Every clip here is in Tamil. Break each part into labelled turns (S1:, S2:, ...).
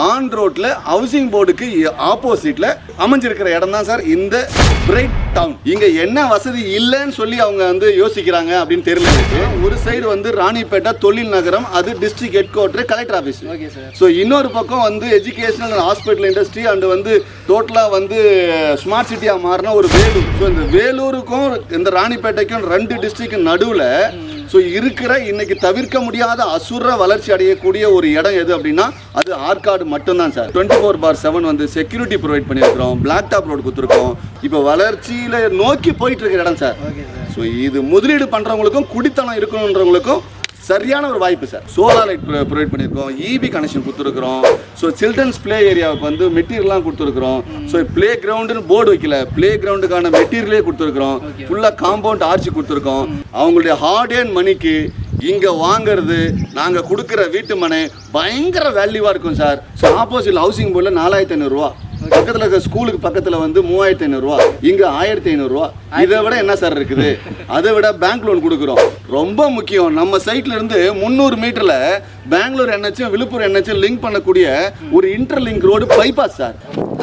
S1: ஆன் ரோட்ல ஹவுசிங் போர்டுக்கு ஆப்போசிட்ல அமைஞ்சிருக்கிற இடம் தான் சார் இந்த பிரைட் டவுன். இங்க என்ன வசதி இல்லைன்னு சொல்லி அவங்க வந்து யோசிக்கிறாங்க அப்படின்னு தெரியல. ஒரு சைடு வந்து ராணிப்பேட்டை தொழில் நகரம், அது district head quarter collector office. So இன்னொரு பக்கம் வந்து எஜுகேஷனல் ஹாஸ்பிட்டல் இண்டஸ்ட்ரி அண்ட் வந்து டோட்டலா வந்து ஸ்மார்ட் சிட்டியா மாறின ஒரு வேலூர். ஸோ இந்த வேலூருக்கும் இந்த ராணிப்பேட்டைக்கும் 2 டிஸ்ட்ரிக்ட் நடுவில் ஸோ இருக்கிற இன்னைக்கு தவிர்க்க முடியாத அசுர வளர்ச்சி அடையக்கூடிய ஒரு இடம் எது அப்படின்னா அது ஆற்காடு மட்டும்தான் சார். 24/7 வந்து செக்யூரிட்டி ப்ரொவைட் பண்ணியிருக்கிறோம், பிளாக் டாப் ரோடு கொடுத்துருக்கோம். இப்போ வளர்ச்சியில நோக்கி போயிட்டு இருக்கிற இடம் சார். ஸோ இது முதலீடு பண்றவங்களுக்கும் குடித்தனம் இருக்கணுன்றவங்களுக்கும் சரியான ஒரு வாய்ப்பு சார். சோலார் லைட் ப்ரொவைட் பண்ணியிருக்கோம், இபி கனெக்ஷன் கொடுத்துருக்குறோம். ஸோ சில்ட்ரன்ஸ் பிளே ஏரியாவுக்கு வந்து மெட்டீரியல்லாம் கொடுத்துருக்குறோம். ஸோ பிளே கிரவுண்டுன்னு போர்டு வைக்கல, பிளே கிரவுண்டுக்கான மெட்டீரியலே கொடுத்துருக்குறோம். ஃபுல்லாக காம்பவுண்ட் ஆர்ச்சி கொடுத்துருக்கோம். அவங்களுடைய ஹார்ட் அண்ட் மணிக்கு இங்கே வாங்கிறது நாங்கள் கொடுக்குற வீட்டு மனை பயங்கர வேல்யூவாக இருக்கும் சார். ஸோ ஆப்போசிட் ஹவுசிங் போர்டில் 4500 ரூபா, பக்கத்தில் இருக்க ஸ்கூலுக்கு பக்கத்தில் வந்து 3500 ரூபா, இங்கே 1500 ரூபா. இதை விட என்ன சார் இருக்குது? அதை விட பேங்க் லோன் கொடுக்குறோம். ரொம்ப முக்கியம், நம்ம சைட்ல இருந்து 300 மீட்டர்ல பெங்களூர் என்ஹெச்சும் விழுப்புரம் என்ஹெச்சும் லிங்க் பண்ணக்கூடிய ஒரு interlink road bypass sir.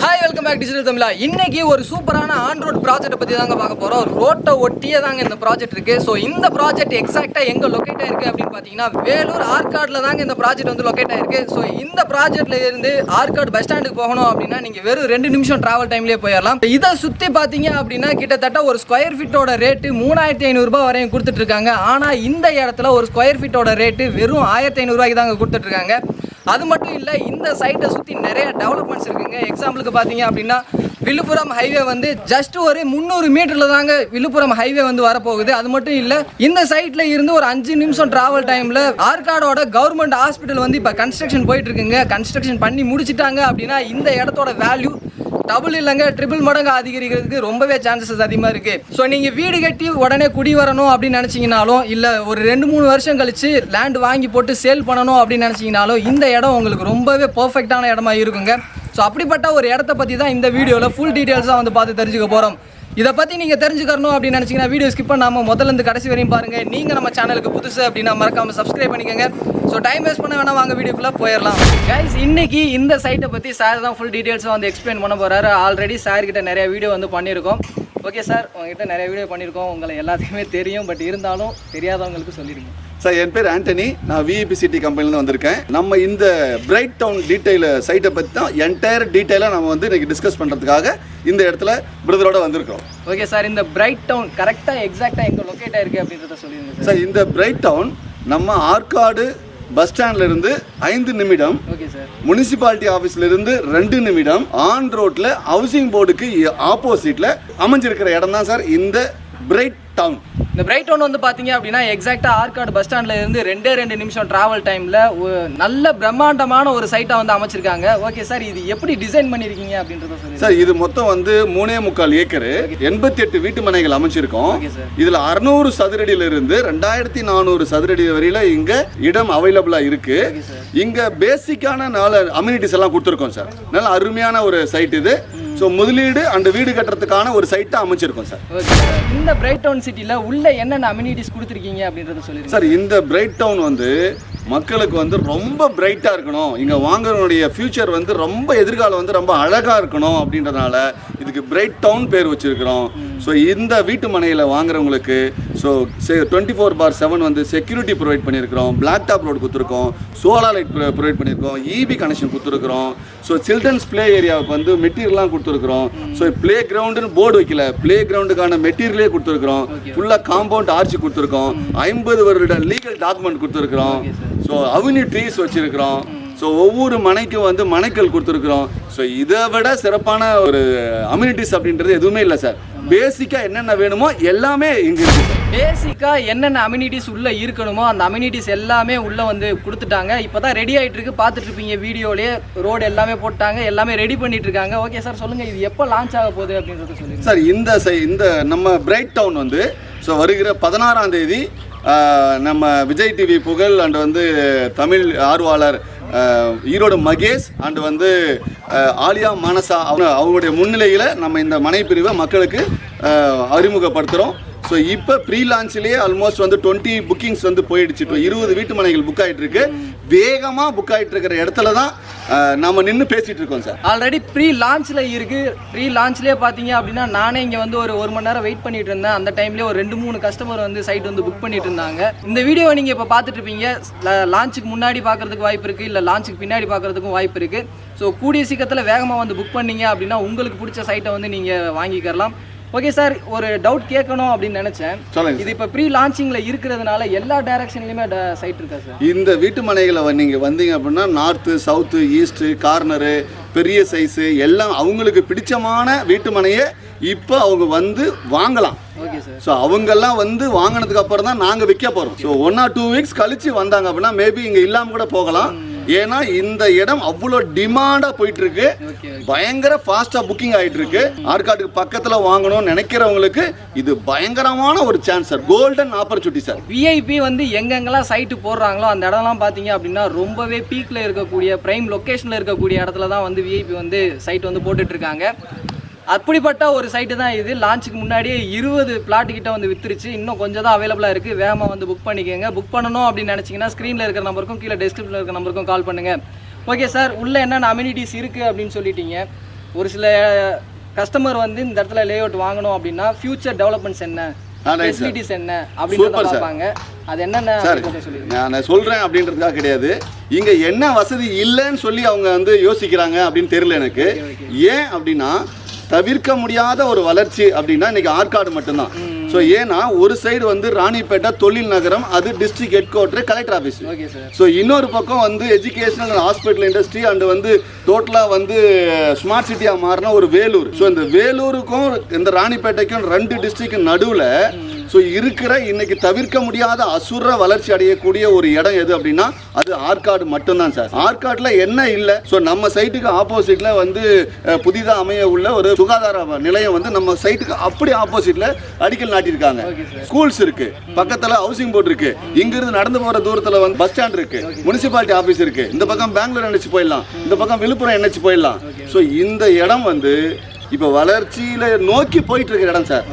S2: Hi, welcome back digital Tamizha. இன்னைக்கு ஒரு சூப்பரான ஆன் ரோட் ப்ராஜெக்ட்டை பற்றி தாங்க பார்க்க போகிறோம். ரோட்டை ஒட்டியே தாங்க இந்த ப்ராஜெக்ட் இருக்குது. ஸோ இந்த ப்ராஜெக்ட் எக்ஸாக்டாக எங்கே லொக்கேட் ஆயிருக்கு அப்படின்னு பார்த்தீங்கன்னா வேலூர் ஆற்காடில் தாங்க இந்த ப்ராஜெக்ட் வந்து லொக்கேட் ஆயிருக்கு. ஸோ இந்த ப்ராஜெக்ட்ல இருந்து ஆற்காடு பஸ் ஸ்டாண்டுக்கு போகணும் அப்படின்னா நீங்கள் வெறும் 2 நிமிஷம் டிராவல் டைம்லேயே போயிடலாம். இதை சுற்றி பார்த்தீங்க அப்படின்னா கிட்டத்தட்ட ஒரு ஸ்கொயர் ஃபீட்டோட ரேட்டு 3500 ரூபாய் வரையும் கொடுத்துட்டு இருக்காங்க. ஆனால் இந்த இடத்துல ஒரு ஸ்கொயர் ஃபீட்டோட ரேட்டு வெறும் 1500 ரூபாய்க்கு தாங்க கொடுத்துட்டு இருக்காங்க. அது மட்டும் இல்லை, இந்த சைட்டை சுற்றி நிறைய டெவலப்மெண்ட்ஸ் இருக்குங்க. எக்ஸாம்பிளுக்கு பார்த்தீங்க அப்படின்னா விழுப்புரம் ஹைவே வந்து ஜஸ்ட் ஒரு 300 மீட்டரில் தாங்க விழுப்புரம் ஹைவே வந்து வரப்போகுது. அது மட்டும் இல்லை, இந்த சைட்ல இருந்து ஒரு 5 நிமிஷம் டிராவல் டைமில் ஆற்காடோட கவர்மெண்ட் ஹாஸ்பிட்டல் வந்து இப்போ கன்ஸ்ட்ரக்ஷன் போயிட்டு இருக்குங்க. கன்ஸ்ட்ரக்ஷன் பண்ணி முடிச்சிட்டாங்க அப்படின்னா இந்த இடத்தோட வேல்யூ டபுள் இல்லைங்க ட்ரிபிள் மடங்கு அதிகரிக்கிறதுக்கு ரொம்பவே சான்சஸ் அதிகமாக இருக்குது. ஸோ நீங்கள் வீடு கட்டி உடனே குடி வரணும் அப்படின்னு நினச்சிங்கனாலும், இல்லை ஒரு 2-3 வருஷம் கழிச்சு லேண்ட் வாங்கி போட்டு சேல் பண்ணணும் அப்படின்னு நினச்சிங்கனாலும் இந்த இடம் உங்களுக்கு ரொம்பவே பர்ஃபெக்டான இடமா இருக்குங்க. ஸோ அப்படிப்பட்ட ஒரு இடத்த பற்றி தான் இந்த வீடியோவில் ஃபுல் டீட்டெயில்ஸாக வந்து பார்த்து தெரிஞ்சுக்க போகிறோம். இதை பற்றி நீங்கள் தெரிஞ்சுக்கணும் அப்படின்னு நினச்சிங்கன்னா வீடியோ ஸ்கிப் பண்ணாமல் முதல்லேருந்து கடைசி வரையும் பாருங்கள். நீங்கள் நம்ம சேனலுக்கு புதுசு அப்படின்னா மறக்காமல் சப்ஸ்கிரைப் பண்ணிக்கோங்க. ஸோ டைம் வேஸ்ட் பண்ண வேணாம், வாங்க வீடியோக்குள்ளே போயிடலாம். கைஸ், இன்னைக்கு இந்த சைட்டை பற்றி சார் தான் ஃபுல் டீட்டெயில்ஸாக வந்து எக்ஸ்பிளைன் பண்ண போகிறாரு. ஆல்ரெடி சார் கிட்ட நிறைய வீடியோ வந்து பண்ணியிருக்கோம். ஓகே சார், உங்ககிட்ட நிறைய வீடியோ பண்ணியிருக்கோம், உங்களை எல்லாத்துக்குமே தெரியும். பட் இருந்தாலும் தெரியாதவங்களுக்கு சொல்லிடுங்க.
S1: சார், என் பேர் ஆண்டனி, நான் விஇபி சிட்டி கம்பெனிலேருந்து வந்திருக்கேன். நம்ம இந்த பிரைட் டவுன் டீட்டெயில் சைட்டை பற்றி தான் என்டையர் டீட்டெயிலாக நம்ம வந்து இன்றைக்கி டிஸ்கஸ் பண்ணுறதுக்காக இந்த இடத்துல பிரதரோட வந்திருக்கோம்.
S2: ஓகே சார், இந்த பிரைட் டவுன் கரெக்டாக எக்ஸாக்டாக எங்கே லொக்கேட் ஆயிருக்கு அப்படின்றத சொல்லிடுங்க
S1: சார். இந்த பிரைட் டவுன் நம்ம ஆற்காடு பஸ் ஸ்டாண்ட்ல இருந்து 5 நிமிடம், முனிசிபாலிட்டி ஆஃபீஸ்ல இருந்து 2 நிமிடம், ஆன் ரோட்ல ஹவுசிங் போர்டுக்கு ஆப்போசிட்ல அமைஞ்சிருக்கிற இடம் தான் சார் இந்த பிரைட் டவுன்.
S2: இந்த பிரைட் டவுன் வந்து பார்த்தீங்க அப்படின்னா எக்ஸாக்டாக ஆற்காடு பஸ் ஸ்டாண்ட்ல இருந்து 2 நிமிஷம் டிராவல் டைமில் நல்ல பிரம்மாண்டமான ஒரு சைட்டாக வந்து அமைச்சிருக்காங்க. ஓகே சார், இது எப்படி டிசைன் பண்ணியிருக்கீங்க அப்படின்றத சொல்லுங்க
S1: சார். இது மொத்தம் வந்து 3.25 ஏக்கர், 88 வீட்டு மனைகள் அமைச்சிருக்கோம். இதில் 600 சதுரடியிலிருந்து 2400 சதுரடி வரையில இங்க இடம் அவைலபிளா இருக்கு. இங்க பேசிக்கான 4 அம்யூனிட்டிஸ் எல்லாம் கொடுத்துருக்கோம் சார். நல்ல அருமையான ஒரு சைட் இது. ஸோ முதலீடு அண்ட் வீடு கட்டுறதுக்கான ஒரு சைட்டாக அமைச்சிருக்கோம் சார்.
S2: இந்த பிரைட் டவுன் சிட்டியில் உள்ள என்னென்ன அம்யூனிட்டிஸ் கொடுத்துருக்கீங்க அப்படின்றத சொல்லுங்க
S1: சார். இந்த பிரைட் டவுன் வந்து மக்களுக்கு வந்து ரொம்ப பிரைட்டாக இருக்கணும், இங்கே வாங்குறவனுடைய ஃபியூச்சர் வந்து ரொம்ப எதிர்காலம் வந்து ரொம்ப அழகாக இருக்கணும் அப்படின்றதுனால இதுக்கு பிரைட் டவுன் பேர் வச்சுருக்கிறோம். ஸோ இந்த வீட்டு மனையில் வாங்குறவங்களுக்கு ஸோ 24/7 வந்து செக்யூரிட்டி ப்ரொவைட் பண்ணியிருக்கிறோம், பிளாக் டாப் ரோடு கொடுத்துருக்கோம், சோலார் லைட் ப்ரொவைட் பண்ணியிருக்கோம், இபி கனெக்ஷன் கொடுத்துருக்குறோம். ஸோ சில்ட்ரன்ஸ் பிளே ஏரியாவுக்கு வந்து மெட்டீரியல்லாம் கொடுத்துருக்குறோம். ஸோ பிளே கிரவுண்டுன்னு போர்டு வைக்கல, பிளே கிரவுண்டுக்கான மெட்டீரியலே கொடுத்துருக்குறோம். ஃபுல்லாக காம்பவுண்ட் ஆர்ச்சி கொடுத்துருக்கோம். 50 வருட லீகல் டாக்குமெண்ட் கொடுத்துருக்குறோம். ஸோ அவென்யூ ட்ரீஸ் வச்சுருக்கிறோம். ஸோ ஒவ்வொரு மனைக்கும் வந்து மனைக்கல் கொடுத்துருக்குறோம். ஸோ இதை விட சிறப்பான ஒரு அம்யூனிட்டிஸ் அப்படின்றது எதுவுமே இல்லை சார். பேசிக்காக என்னென்ன வேணுமோ எல்லாமே இங்கே இருக்குது.
S2: பேசிக்காக என்னென்ன அம்யூனிட்டிஸ் உள்ளே இருக்கணுமோ அந்த அம்யூனிட்டிஸ் எல்லாமே உள்ளே வந்து கொடுத்துட்டாங்க. இப்போ தான் ரெடி ஆகிட்டு இருக்கு, பார்த்துட்டு இருப்பீங்க வீடியோலேயே. ரோடு எல்லாமே போட்டாங்க, எல்லாமே ரெடி பண்ணிட்டு இருக்காங்க. ஓகே சார், சொல்லுங்கள், இது எப்போ லான்ச் ஆக போகுது அப்படின்றத சொல்லுங்கள்
S1: சார். இந்த நம்ம பிரைட் டவுன் வந்து ஸோ வருகிற 16ஆம் தேதி நம்ம விஜய் டிவி புகழ் அண்ட் வந்து தமிழ் ஆர்வலர் ஈரோடு மகேஷ் அண்ட் வந்து ஆலியா மானசா அவங்களுடைய முன்னிலையில் நம்ம இந்த மனை பிரிவை மக்களுக்கு அறிமுகப்படுத்துகிறோம். ஸோ இப்போ ப்ரீ லான்ச்லேயே ஆல்மோஸ்ட் வந்து 20 புக்கிங்ஸ் வந்து போயிடுச்சு. 20 வீட்டு மனைகள் புக் ஆகிட்டு இருக்கு. வேகமாக புக் ஆகிட்டு இருக்கிற இடத்துல தான் நம்ம நின்று பேசிட்டு இருக்கோம் சார்.
S2: ஆல்ரெடி ப்ரீ லான்ச்சில் இருக்கு. ப்ரீ லான்ச்லேயே பார்த்தீங்க அப்படின்னா நானே இங்கே வந்து ஒரு மணி நேரம் வெயிட் பண்ணிட்டு இருந்தேன். அந்த டைம்லேயே ஒரு 2-3 கஸ்டமர் வந்து சைட் வந்து புக் பண்ணிட்டு இருந்தாங்க. இந்த வீடியோவை நீங்கள் இப்போ பார்த்துட்டு இருப்பீங்க. லான்ச்சுக்கு முன்னாடி பார்க்கறதுக்கு வாய்ப்பு இருக்குது, இல்லை லான்ச்சுக்கு பின்னாடி பார்க்கறதுக்கும் வாய்ப்பு இருக்குது. ஸோ கூடிய சீக்கிரத்தில் வேகமாக வந்து புக் பண்ணீங்க அப்படின்னா உங்களுக்கு பிடிச்ச சைட்டை வந்து நீங்கள் வாங்கிக்கலாம். ஓகே சார், ஒரு டவுட் கேட்கணும் அப்படின்னு நினைச்சேன். இது இப்போ ப்ரீ லான்ச்சிங்ல இருக்கிறதுனால எல்லா டைரக்ஷன்லயுமே சைட் இருக்கா சார்?
S1: இந்த வீட்டு மனைகளை நீங்க வந்தீங்க அப்படின்னா நார்த்து, சவுத்து, ஈஸ்ட், கார்னரு, பெரிய சைஸு எல்லாம் அவங்களுக்கு பிடிச்சமான வீட்டு மனையை இப்போ அவங்க வந்து வாங்கலாம்.
S2: Okay sir.
S1: ஸோ அவங்கெல்லாம் வந்து வாங்கினதுக்கு அப்புறம் தான் நாங்கள் விற்க போகிறோம். ஸோ 1 or 2 வீக்ஸ் கழிச்சு வந்தாங்க அப்படின்னா மேபி இங்கே இல்லாமல் கூட போகலாம். ஏன்னா இந்த இடம் அவ்வளோ டிமாண்டாக போயிட்டு இருக்கு. பயங்கர ஃபாஸ்ட்டாக புக்கிங் ஆகிட்டு இருக்கு. ஆற்காட்டுக்கு பக்கத்தில் வாங்கணும்னு நினைக்கிறவங்களுக்கு இது பயங்கரமான ஒரு chance sir, golden opportunity sir.
S2: VIP வந்து எங்கெங்கெல்லாம் சைட்டு போடுறாங்களோ அந்த இடம்லாம் பார்த்தீங்க அப்படின்னா ரொம்பவே பீக்கில் இருக்கக்கூடிய பிரைம் லொக்கேஷனில் இருக்கக்கூடிய இடத்துல தான் வந்து விஐபி வந்து சைட் வந்து போட்டுட்டு இருக்காங்க. அப்படிப்பட்ட ஒரு சைட்டு தான் இது. லான்ச்சுக்கு முன்னாடியே 20 பிளாட் கிட்ட வந்து வித்துருச்சு. இன்னும் கொஞ்சம் தான் அவைலபிளாக இருக்குது. வேகமாக வந்து புக் பண்ணிக்கோங்க. புக் பண்ணணும் அப்படின்னு நினச்சிங்கன்னா ஸ்க்ரீனில் இருக்கிற நம்பருக்கும் கீழே டிஸ்கிரிப்ஷனில் இருக்கிற நம்பருக்கும் கால் பண்ணுங்கள். ஓகே சார், உள்ளே என்னென்ன அம்யூனிட்டிஸ் இருக்குது அப்படின்னு சொல்லிட்டீங்க. ஒரு சில கஸ்டமர் வந்து இந்த இடத்துல லே அவுட் வாங்கணும் அப்படின்னா ஃபியூச்சர் டெவலப்மெண்ட்ஸ் என்ன, ஃபெசிலிட்டிஸ் என்ன அப்படின்னு பார்ப்பாங்க. அது என்னென்ன
S1: நான் சொல்கிறேன் அப்படின்றதுக்காக கிடையாது. இங்கே என்ன வசதி இல்லைன்னு சொல்லி அவங்க வந்து யோசிக்கிறாங்க அப்படின்னு தெரியல எனக்கு. ஏன் அப்படின்னா தவிர்க்க முடியாத ஒரு வளர்ச்சி அப்படின்னா இன்னைக்கு ஆற்காடு மட்டும்தான். ஸோ ஏன்னா ஒரு சைடு வந்து ராணிப்பேட்டை தொழில் நகரம், அது district head quarter, collector office. So இன்னொரு பக்கம் வந்து educational and hospital industry and வந்து டோட்டலாக வந்து ஸ்மார்ட் சிட்டியாக மாறின ஒரு வேலூர். ஸோ இந்த வேலூருக்கும் இந்த ராணிப்பேட்டைக்கும் 2 டிஸ்ட்ரிக்ட் நடுவில் ஸோ இருக்கிற இன்னைக்கு தவிர்க்க முடியாத அசுர வளர்ச்சி அடையக்கூடிய ஒரு இடம் எது அப்படின்னா அது ஆற்காடு மட்டும்தான் சார். ஆற்காட்டில் என்ன இல்லை? ஸோ நம்ம சைட்டுக்கு ஆப்போசிட்ல வந்து புதிதாக அமைய உள்ள ஒரு சுகாதார நிலையம் வந்து நம்ம சைட்டுக்கு அப்படி ஆப்போசிட்ல அடிக்கல் நாட்டியிருக்காங்க. ஸ்கூல்ஸ் இருக்கு, பக்கத்தில் ஹவுசிங் போர்டு இருக்கு, இங்கிருந்து நடந்து போகிற தூரத்தில் வந்து பஸ் ஸ்டாண்ட் இருக்கு, முனிசிபாலிட்டி ஆஃபீஸ் இருக்கு, இந்த பக்கம் பெங்களூர் என்ஹெச் போயிடலாம், இந்த பக்கம் விழுப்புரம் என்ஹெச் போயிடலாம். ஸோ இந்த இடம் வந்து இப்போ வளர்ச்சியில நோக்கி போயிட்டு இருக்கிற இடம் சார்.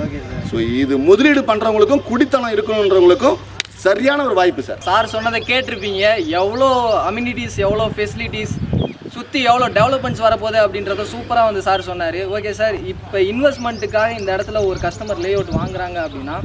S1: ஸோ இது முதலீடு பண்றவங்களுக்கும் குடித்தனம் இருக்கணுன்றவங்களுக்கும் சரியான ஒரு வாய்ப்பு சார்.
S2: சார் சொன்னதை கேட்டிருப்பீங்க. எவ்வளோ அம்யூனிட்டிஸ், எவ்வளோ ஃபெசிலிட்டிஸ், சுற்றி எவ்வளோ டெவலப்மெண்ட்ஸ் வரப்போகுது அப்படின்றத சூப்பராக வந்து சார் சொன்னார். ஓகே சார், இப்போ இன்வெஸ்ட்மெண்ட்டுக்காக இந்த இடத்துல ஒரு கஸ்டமர் லே அவுட் வாங்குறாங்க அப்படின்னா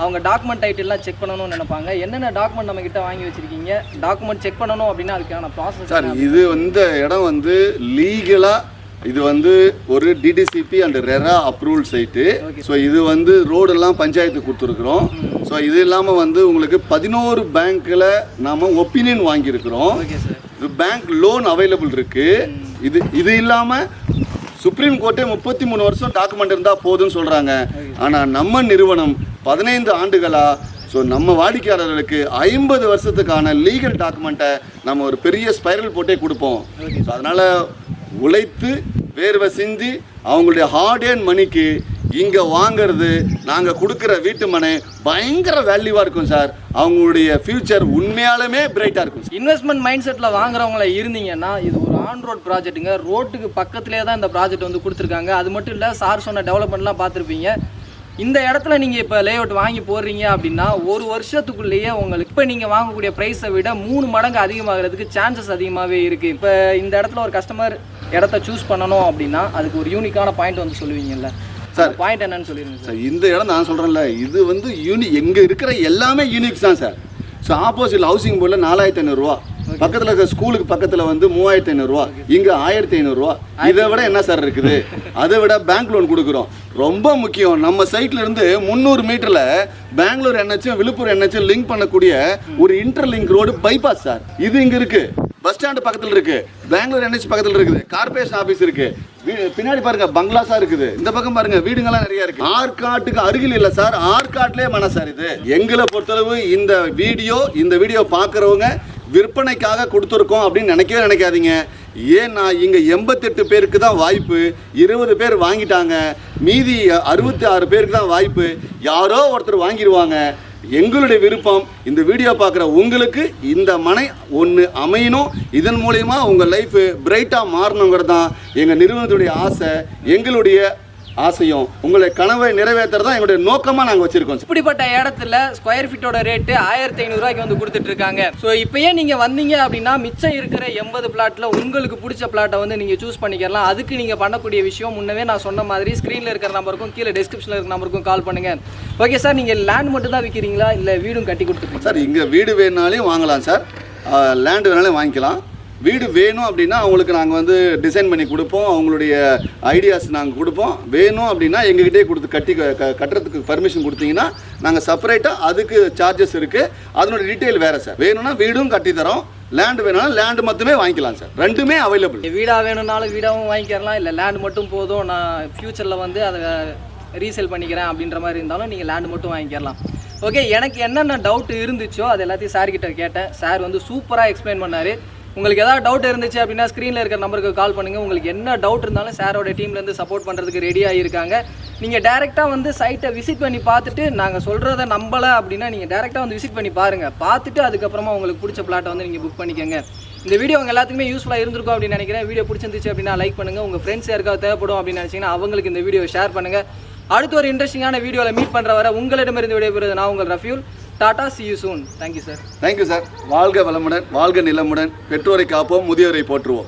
S2: அவங்க டாக்குமெண்ட் ஐட்டெல்லாம் செக் பண்ணணும்னு நினைப்பாங்க. என்னென்ன டாக்குமெண்ட் நம்ம கிட்ட வாங்கி வச்சிருக்கீங்க, டாக்குமெண்ட் செக் பண்ணணும் அப்படின்னா அதுக்கான ப்ராசஸ்
S1: சார். இது இந்த இடம் வந்து லீகலாக இது வந்து ஒரு DTCP and RERA approval site. So இது வந்து ரோடெல்லாம் பஞ்சாயத்து கொடுத்துருக்குறோம். ஸோ இது இல்லாமல் வந்து உங்களுக்கு 11 பேங்க்கில் நாம் ஒப்பீனியன் வாங்கியிருக்கிறோம். பேங்க் லோன் அவைலபிள் இருக்குது. இது இல்லாமல் சுப்ரீம் கோர்ட்டே 33 வருஷம் டாக்குமெண்ட் இருந்தால் போதும்னு சொல்கிறாங்க. ஆனால் நம்ம நிறுவனம் 15 ஆண்டுகளாக ஸோ நம்ம வாடிக்கையாளர்களுக்கு 50 வருஷத்துக்கான லீகல் டாக்குமெண்ட்டை நம்ம ஒரு பெரிய ஸ்பைரல் போட்டே கொடுப்போம். ஸோ அதனால் உழைத்து வேர்வை சிந்தி அவங்களுடைய ஹார்ட் அண்ட் மணிக்கு இங்கே வாங்கிறது, நாங்கள் கொடுக்குற வீட்டு மனை பயங்கர வேல்யூவாக இருக்கும் சார். அவங்களுடைய ஃபியூச்சர் உண்மையாலுமே பிரைட்டாக இருக்கும்.
S2: இன்வெஸ்ட்மெண்ட் மைண்ட் செட்டில் வாங்குறவங்கள இருந்தீங்கன்னா இது ஒரு ஆன் ரோட் ப்ராஜெக்ட்டுங்க. ரோட்டுக்கு பக்கத்துலேயே தான் இந்த ப்ராஜெக்ட் வந்து கொடுத்துருக்காங்க. அது மட்டும் இல்லை, சார் சொன்ன டெவலப்மெண்ட்லாம் பார்த்துருப்பீங்க. இந்த இடத்துல நீங்கள் இப்போ லே அவுட் வாங்கி போடுறீங்க அப்படின்னா ஒரு வருஷத்துக்குள்ளேயே உங்களுக்கு இப்போ நீங்கள் வாங்கக்கூடிய ப்ரைஸை விட 3 மடங்கு அதிகமாகிறதுக்கு சான்சஸ் அதிகமாகவே இருக்குது. இப்போ இந்த இடத்துல ஒரு கஸ்டமர் இடத்த சூஸ் பண்ணணும் அப்படின்னா அதுக்கு ஒரு யூனிக்கான பாயிண்ட் வந்து சொல்லுவீங்கல்ல சார், பாயிண்ட் என்னன்னு சொல்லிடுங்க சார்.
S1: இந்த இடம் நான் சொல்கிறேன்ல, இது வந்து எங்கே இருக்கிற எல்லாமே யூனிக்ஸ் தான் சார். ஸோ ஆப்போசிட் ஹவுசிங் போர்டில் 4500 ரூபா, பக்கத்தில் இருக்கிற ஸ்கூலுக்கு பக்கத்தில் வந்து 3500 ரூபா, இங்கே 1500 ரூபா. இதை விட என்ன சார் இருக்குது? அதை விட பேங்க் லோன் கொடுக்குறோம். ரொம்ப முக்கியம், நம்ம சைட்ல இருந்து 300 மீட்டரில் பெங்களூர் என்ஹெச்சும் விழுப்புரம் என்ஹெச்சும் லிங்க் பண்ணக்கூடிய ஒரு இன்டர்லிங்க் ரோடு பைபாஸ் சார். இது இங்கே இருக்கு. பஸ் ஸ்டாண்டு பக்கத்தில் இருக்கு, பெங்களூர் என்ஹெச் பக்கத்தில் இருக்குது, கார்பரேஷன் ஆஃபீஸ் இருக்கு, பின்னாடி பாருங்க பங்களாஸா இருக்குது, இந்த பக்கம் பாருங்க வீடுங்கள்லாம் நிறைய இருக்கு. ஆற்காட்டுக்கு அருகில் இல்லை சார், ஆற்காட்டிலே மன சார். இது எங்களை பொறுத்தளவு இந்த வீடியோ பார்க்குறவங்க விற்பனைக்காக கொடுத்துருக்கோம் அப்படின்னு நினைக்காதீங்க. ஏன்னா இங்கே 88 பேருக்கு தான் வாய்ப்பு, 20 பேர் வாங்கிட்டாங்க, மீதி 66 பேருக்கு தான் வாய்ப்பு. யாரோ ஒருத்தர் வாங்கிடுவாங்க. எங்களுடைய விருப்பம் இந்த வீடியோ பார்க்குற உங்களுக்கு இந்த மனை ஒன்று அமையணும், இதன் மூலயமா உங்கள் லைஃப் பிரைட்டாக மாறணுங்கிறது தான் எங்கள் நிறுவனத்துடைய ஆசை. எங்களுடைய ஆசையும் உங்களுடைய கனவை நிறைவேற்றுறதா எங்களுடைய நோக்கமாக நாங்கள் வச்சிருக்கோம் சார்.
S2: இப்படிப்பட்ட இடத்துல ஸ்கொயர் ஃபீட்டோட ரேட்டு 1500 ரூபாய்க்கு வந்து கொடுத்துட்டு இருக்காங்க. ஸோ இப்போயே நீங்கள் வந்தீங்க அப்படின்னா மிச்சம் இருக்கிற 80 பிளாட்டில் உங்களுக்கு பிடிச்ச பிளாட்டை வந்து நீங்கள் சூஸ் பண்ணிக்கலாம். அதுக்கு நீங்கள் பண்ணக்கூடிய விஷயம் முன்னவே நான் சொன்ன மாதிரி ஸ்க்ரீனில் இருக்கிற நம்பருக்கும் கீழே டிஸ்கிரிப்ஷனில் இருக்கிற நம்பருக்கும் கால் பண்ணுங்கள். ஓகே சார், நீங்கள் லேண்ட் மட்டும் தான் விற்கிறீங்களா இல்லை வீடும் கட்டி கொடுத்துருக்கீங்க?
S1: சார் இங்கே வீடு வேணுனாலையும் வாங்கலாம் சார், லேண்டு வேணாலும் வாங்கிக்கலாம். வீடு வேணும் அப்படின்னா அவங்களுக்கு நாங்கள் வந்து டிசைன் பண்ணி கொடுப்போம், அவங்களுடைய ஐடியாஸ் நாங்கள் கொடுப்போம். வேணும் அப்படின்னா எங்ககிட்டே கொடுத்து கட்டுறதுக்கு பர்மிஷன் கொடுத்தீங்கன்னா நாங்கள் செப்பரேட்டாக அதுக்கு சார்ஜஸ் இருக்குது, அதனோட டீட்டெயில் வேறு சார். வேணும்னா வீடும் கட்டித்தரோம், லேண்டு வேணும்னா லேண்டு மட்டுமே வாங்கிக்கலாம் சார். ரெண்டுமே அவைலபிள்.
S2: வீடாக வேணும்னாலும் வீடாகவும் வாங்கிக்கலாம், இல்லை லேண்டு மட்டும் போதும் நான் ஃப்யூச்சரில் வந்து அதை ரீசேல் பண்ணிக்கிறேன் அப்படின்ற மாதிரி இருந்தாலும் நீங்கள் லேண்டு மட்டும் வாங்கிக்கலாம். ஓகே, எனக்கு என்னென்ன டவுட் இருந்துச்சோ அது எல்லாத்தையும் சார்கிட்ட கேட்டேன். சார் வந்து சூப்பராக எக்ஸ்பிளைன் பண்ணார். உங்களுக்கு ஏதாவது டவுட் இருந்துச்சு அப்படின்னா ஸ்க்ரீனில் இருக்கிற நம்பருக்கு கால் பண்ணுங்கள். உங்களுக்கு என்ன டவுட் இருந்தாலும் சாரோட டீம்லேருந்து சப்போர்ட் பண்ணுறதுக்கு ரெடியாக இருக்காங்க. நீங்கள் டேரெக்டாக வந்து சைட்டை விசிட் பண்ணி பார்த்துட்டு நாங்கள் சொல்கிறத நம்பலை அப்படின்னா நீங்கள் டேரெக்டாக வந்து விசிட் பண்ணி பாருங்கள். பார்த்துட்டு அதுக்கப்புறமா உங்களுக்கு பிடிச்ச பிளாட்டை வந்து நீங்கள் புக் பண்ணிக்கோங்க. இந்த வீடியோ உங்கள் எல்லாத்துக்குமே யூஸ்ஃபுல்லாக இருந்திருக்கும் அப்படின்னு நினைக்கிறேன். வீடியோ பிடிச்சிருந்துச்சு அப்படின்னா லைக் பண்ணுங்கள். உங்கள் ஃப்ரெண்ட்ஸ் யாருக்காவது தேவைப்படும் அப்படின்னு நினச்சிங்கன்னா அவங்களுக்கு இந்த வீடியோ ஷேர் பண்ணுங்கள். அடுத்து ஒரு இன்ட்ரெஸ்டிங்கான வீடியோவில் மீட் பண்ணுற வரை உங்களிடமிருந்து விடைபெறுவது நான் உங்கள் Rafiul. Tata, see you soon. Thank you sir.
S1: Thank you sir. வாழ்க வளமுடன், வாழ்க நிலமுடன். பெற்றோரை காப்போம், முதியோரை போற்றுவோம்.